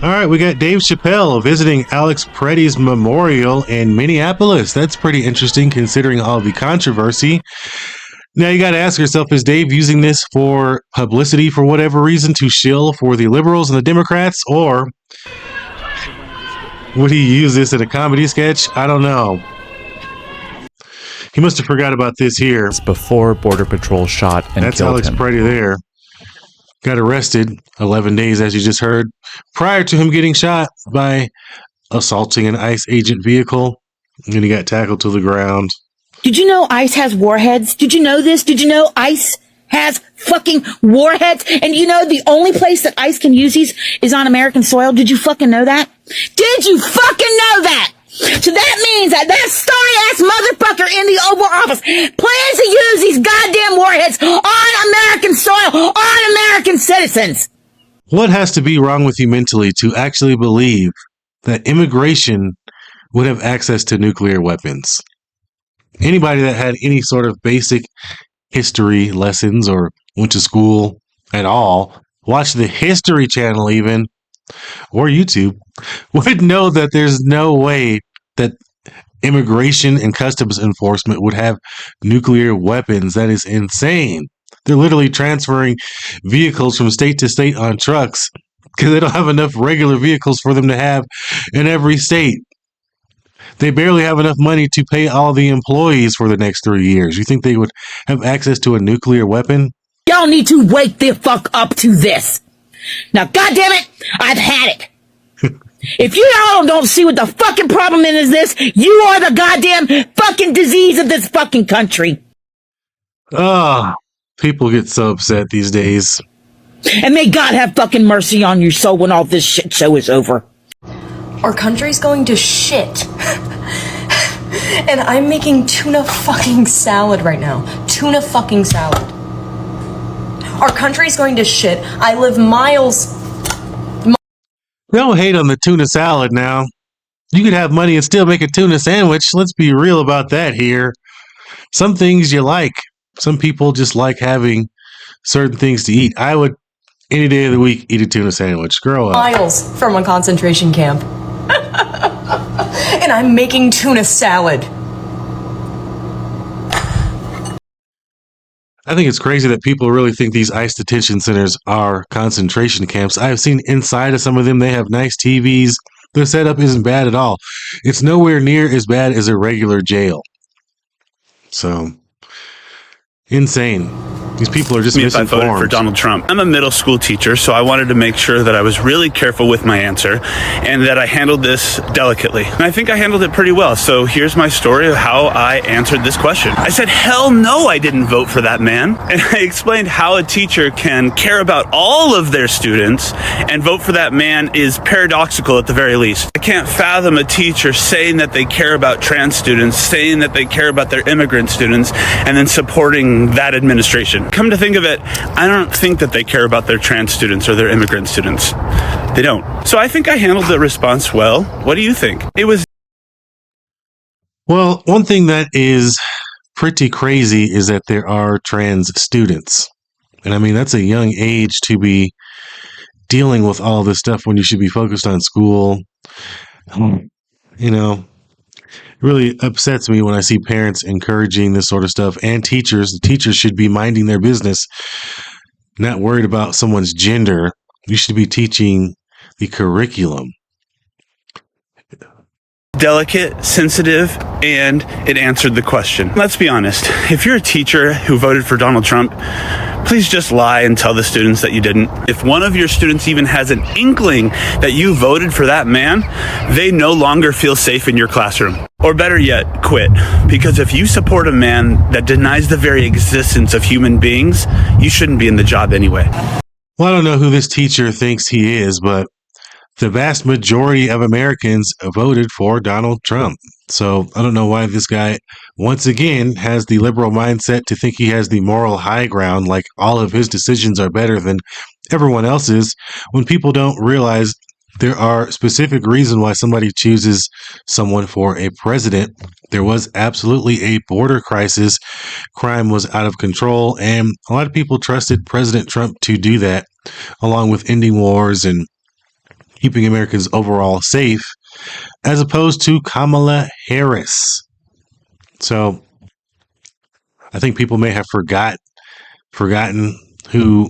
All right, we got Dave Chappelle visiting Alex Pretti's memorial in Minneapolis. That's pretty interesting considering all the controversy. Now you got to ask yourself, is Dave using this for publicity for whatever reason to shill for the liberals and the Democrats, or would he use this in a comedy sketch? I don't know. He must have forgot about this here. It's before Border Patrol shot and That's killed Alex him. Pretti there. Got arrested 11 days, as you just heard, prior to him getting shot by assaulting an ICE agent vehicle. And he got tackled to the ground. Did you know ICE has warheads? Did you know this? Did you know ICE has fucking warheads? And you know the only place that ICE can use these is on American soil? Did you fucking know that? Did you fucking know that? So that means that starry-ass motherfucker in the Oval Office plans to use these goddamn warheads on American soil, on American citizens. What has to be wrong with you mentally to actually believe that immigration would have access to nuclear weapons? Anybody that had any sort of basic history lessons or went to school at all, watched the History Channel even, or YouTube, would know that there's no way that immigration and customs enforcement would have nuclear weapons. That is insane. They're literally transferring vehicles from state to state on trucks because they don't have enough regular vehicles for them to have in every state. They barely have enough money to pay all the employees for the next 3 years. You think they would have access to a nuclear weapon? Y'all need to wake the fuck up to this. Now, goddammit, I've had it. If you all don't see what the fucking problem is this, you are the goddamn fucking disease of this fucking country. People get so upset these days. And may God have fucking mercy on your soul when all this shit show is over. Our country's going to shit. And I'm making tuna fucking salad right now. Tuna fucking salad. Our country's going to shit. I live miles. Don't hate on the tuna salad now. You could have money and still make a tuna sandwich. Let's be real about that here. Some things you like. Some people just like having certain things to eat. I would, any day of the week, eat a tuna sandwich. Grow up. Miles from a concentration camp. And I'm making tuna salad. I think it's crazy that people really think these ICE detention centers are concentration camps. I've seen inside of some of them. They have nice TVs. The setup isn't bad at all. It's nowhere near as bad as a regular jail. So, insane. These people are just misinformed. If I voted for Donald Trump. I'm a middle school teacher, so I wanted to make sure that I was really careful with my answer and that I handled this delicately. And I think I handled it pretty well. So here's my story of how I answered this question. I said, hell no, I didn't vote for that man. And I explained how a teacher can care about all of their students and vote for that man is paradoxical at the very least. I can't fathom a teacher saying that they care about trans students, saying that they care about their immigrant students, and then supporting that administration. Come to think of it, I don't think that they care about their trans students or their immigrant students. They don't. So I think I handled the response well. What do you think? Well, one thing that is pretty crazy is that there are trans students. And I mean, that's a young age to be dealing with all this stuff when you should be focused on school. You know, it really upsets me when I see parents encouraging this sort of stuff, and teachers. The teachers should be minding their business, not worried about someone's gender. You should be teaching the curriculum. Delicate, sensitive, and it answered the question. Let's be honest. If you're a teacher who voted for Donald Trump, please just lie and tell the students that you didn't. If one of your students even has an inkling that you voted for that man, they no longer feel safe in your classroom. Or better yet, quit. Because if you support a man that denies the very existence of human beings, you shouldn't be in the job anyway. Well, I don't know who this teacher thinks he is, but the vast majority of Americans voted for Donald Trump. So I don't know why this guy, once again, has the liberal mindset to think he has the moral high ground, like all of his decisions are better than everyone else's, when people don't realize there are specific reasons why somebody chooses someone for a president. There was absolutely a border crisis. Crime was out of control, and a lot of people trusted President Trump to do that, along with ending wars and keeping Americans overall safe, as opposed to Kamala Harris. So I think people may have forgotten who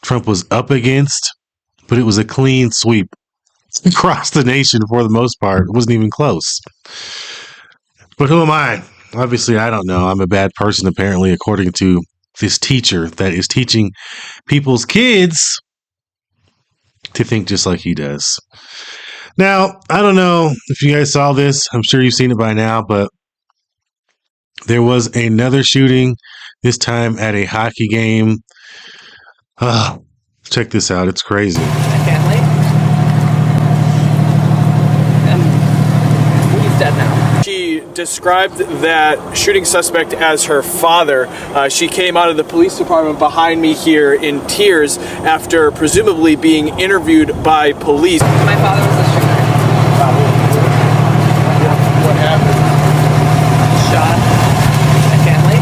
Trump was up against, but it was a clean sweep across the nation for the most part. It wasn't even close. But who am I? Obviously, I don't know. I'm a bad person, apparently, according to this teacher that is teaching people's kids to think just like he does. Now, I don't know if you guys saw this. I'm sure you've seen it by now, but there was another shooting, this time at a hockey game. Check this out. It's crazy. My family. He's dead now. She described that shooting suspect as her father. She came out of the police department behind me here in tears after presumably being interviewed by police. My father was a shooter. What happened? Shot my family.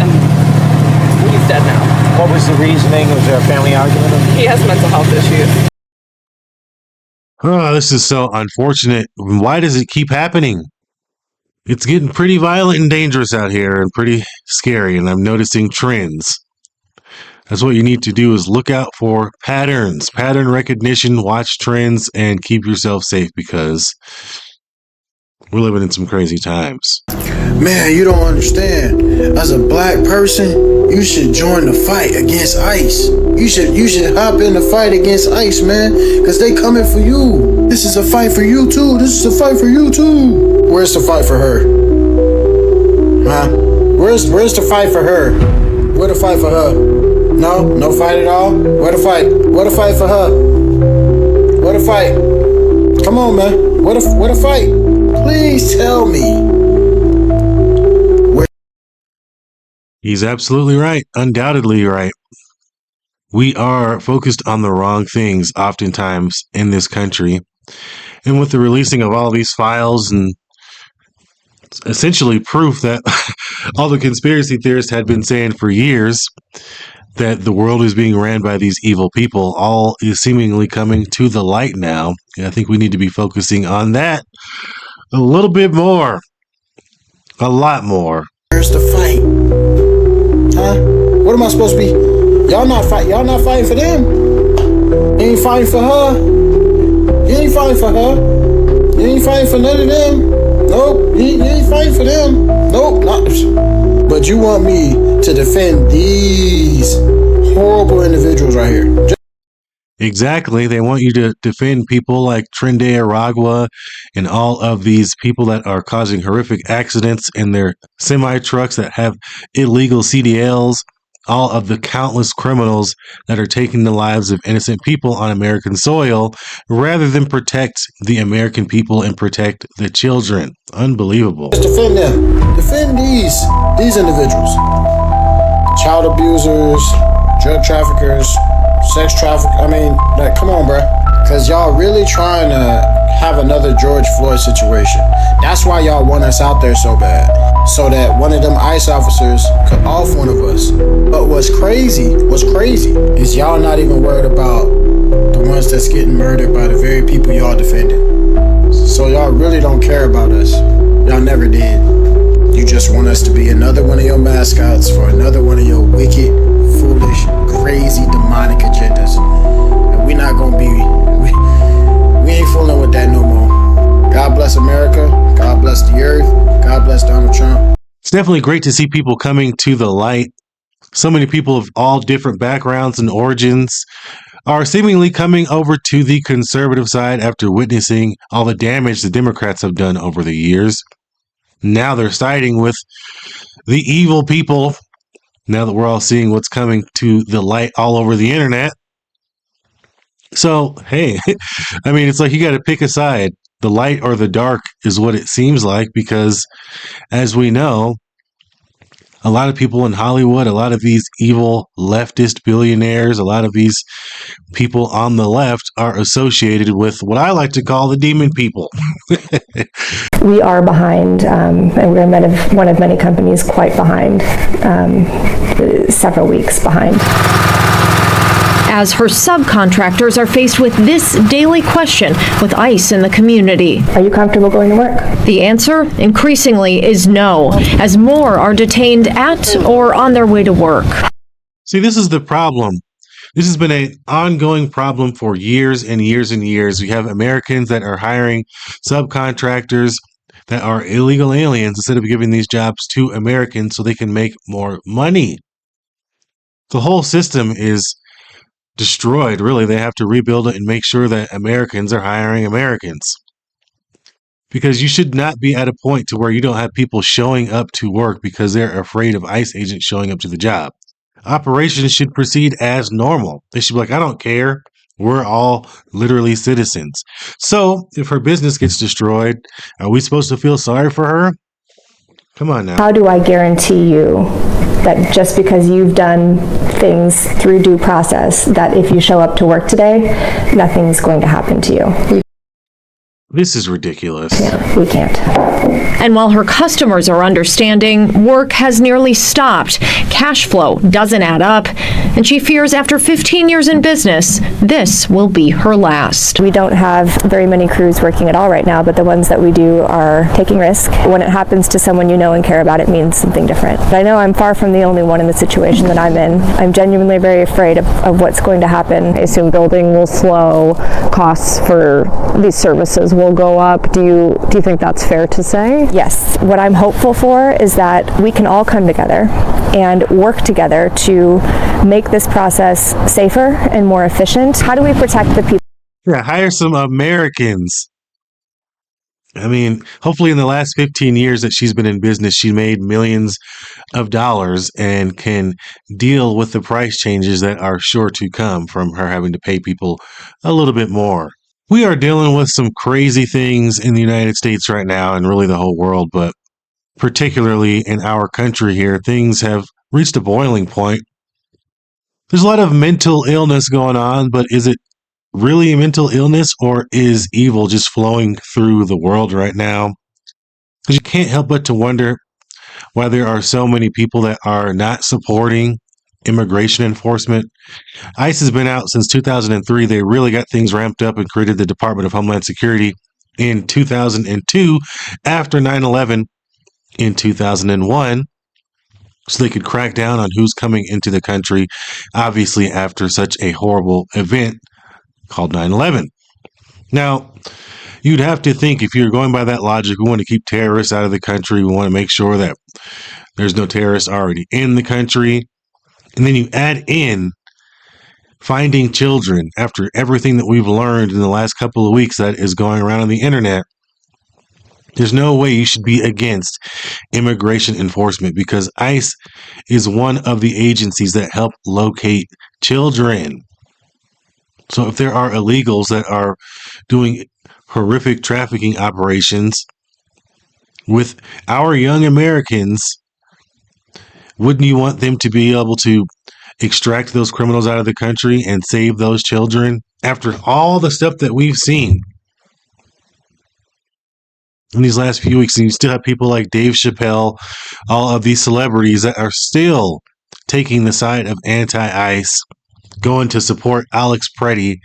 And he's dead now. What was the reasoning? Was there a family argument? He has mental health issues. Oh, this is so unfortunate. Why does it keep happening? It's getting pretty violent and dangerous out here and pretty scary, and I'm noticing trends. That's what you need to do, is look out for patterns, pattern recognition, watch trends, and keep yourself safe, because we're living in some crazy times. Man, you don't understand. As a black person, you should join the fight against ICE. You should hop in the fight against ICE, man, because they coming for you. This is a fight for you too. This is a fight for you too. Where's the fight for her? Huh? Where's the fight for her? Where the fight for her? No fight at all? Where the fight? Where the fight for her? Where the fight? Come on, man. Where the fight? Please tell me. He's absolutely right. Undoubtedly right. We are focused on the wrong things oftentimes in this country. And with the releasing of all these files and essentially proof that all the conspiracy theorists had been saying for years, that the world is being ran by these evil people, all is seemingly coming to the light now. And I think we need to be focusing on that a little bit more. A lot more. Where's the fight? Huh? What am I supposed to be? Y'all not fighting for them. You ain't fighting for her. You ain't fighting for her. You ain't fighting for none of them. Nope. You ain't fighting for them. Nope. Not. But you want me to defend these horrible individuals right here. Exactly. They want you to defend people like Trende Aragua and all of these people that are causing horrific accidents in their semi-trucks that have illegal CDLs, all of the countless criminals that are taking the lives of innocent people on American soil, rather than protect the American people and protect the children. Unbelievable. Just defend them. Defend these individuals. Child abusers, drug traffickers, sex traffic. I mean, like, come on, bro. Because y'all really trying to have another George Floyd situation. That's why y'all want us out there so bad. So that one of them ICE officers could off one of us. But what's crazy is y'all not even worried about the ones that's getting murdered by the very people y'all defending. So y'all really don't care about us. Y'all never did. You just want us to be another one of your mascots for another one of your wicked, foolish, crazy, demonic agendas. And we not gonna be, we ain't fooling with that no more. God bless America. God bless the earth. God bless Donald Trump. It's definitely great to see people coming to the light. So many people of all different backgrounds and origins are seemingly coming over to the conservative side after witnessing all the damage the Democrats have done over the years. Now they're siding with the evil people. Now that we're all seeing what's coming to the light all over the internet. So, hey, I mean, it's like you got to pick a side. The light or the dark is what it seems like, because as we know, a lot of people in Hollywood, a lot of these evil leftist billionaires, a lot of these people on the left are associated with what I like to call the demon people. We are behind, and we're one of many companies quite behind, several weeks behind. as her subcontractors are faced with this daily question with ICE in the community. Are you comfortable going to work? The answer, increasingly, is no, as more are detained at or on their way to work. See, this is the problem. This has been an ongoing problem for years and years and years. We have Americans that are hiring subcontractors that are illegal aliens instead of giving these jobs to Americans so they can make more money. The whole system is destroyed, really. They have to rebuild it and make sure that Americans are hiring Americans. Because you should not be at a point to where you don't have people showing up to work because they're afraid of ICE agents showing up to the job. Operations should proceed as normal. They should be like, I don't care. We're all literally citizens. So if her business gets destroyed, are we supposed to feel sorry for her? Come on now. How do I guarantee you that just because you've done things through due process, that if you show up to work today, nothing's going to happen to you? This is ridiculous. Yeah, we can't. And while her customers are understanding, work has nearly stopped. Cash flow doesn't add up, and she fears after 15 years in business, this will be her last. We don't have very many crews working at all right now, but the ones that we do are taking risk. When it happens to someone you know and care about, it means something different. But I know I'm far from the only one in the situation that I'm in. I'm genuinely very afraid of what's going to happen. I assume building will slow, costs for these services will go up. Do you think that's fair to say? Yes. What I'm hopeful for is that we can all come together and work together to make this process safer and more efficient. How do we protect the people? Yeah, hire some Americans. I mean, hopefully in the last 15 years that she's been in business, she made millions of dollars and can deal with the price changes that are sure to come from her having to pay people a little bit more. We are dealing with some crazy things in the United States right now and really the whole world, but particularly in our country here, things have reached a boiling point. There's a lot of mental illness going on, but is it really a mental illness or is evil just flowing through the world right now? Because you can't help but to wonder why there are so many people that are not supporting immigration enforcement. ICE has been out since 2003. They really got things ramped up and created the Department of Homeland Security in 2002 after 9/11 in 2001 so they could crack down on who's coming into the country, obviously after such a horrible event called 9/11. Now, you'd have to think if you're going by that logic, we want to keep terrorists out of the country. We want to make sure that there's no terrorists already in the country. And then you add in finding children after everything that we've learned in the last couple of weeks that is going around on the internet. There's no way you should be against immigration enforcement because ICE is one of the agencies that help locate children. So if there are illegals that are doing horrific trafficking operations with our young Americans, wouldn't you want them to be able to extract those criminals out of the country and save those children after all the stuff that we've seen in these last few weeks? And you still have people like Dave Chappelle, all of these celebrities that are still taking the side of anti-ICE, going to support Alex Pretti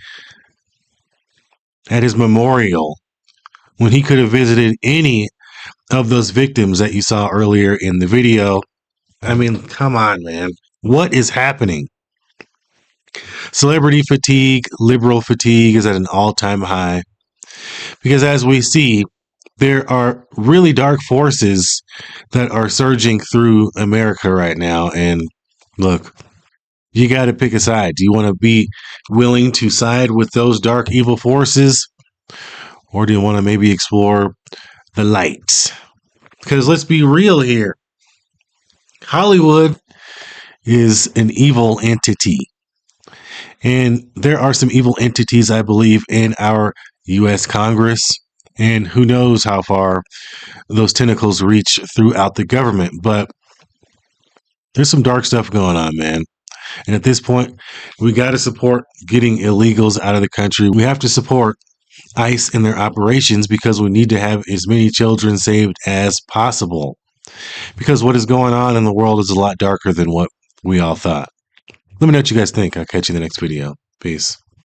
at his memorial when he could have visited any of those victims that you saw earlier in the video. I mean, come on, man. What is happening? Celebrity fatigue, liberal fatigue is at an all-time high. Because as we see, there are really dark forces that are surging through America right now. And look, you got to pick a side. Do you want to be willing to side with those dark, evil forces? Or do you want to maybe explore the light? Because let's be real here. Hollywood is an evil entity. And there are some evil entities, I believe, in our U.S. Congress. And who knows how far those tentacles reach throughout the government. But there's some dark stuff going on, man. And at this point, we got to support getting illegals out of the country. We have to support ICE in their operations because we need to have as many children saved as possible. Because what is going on in the world is a lot darker than what we all thought. Let me know what you guys think. I'll catch you in the next video. Peace.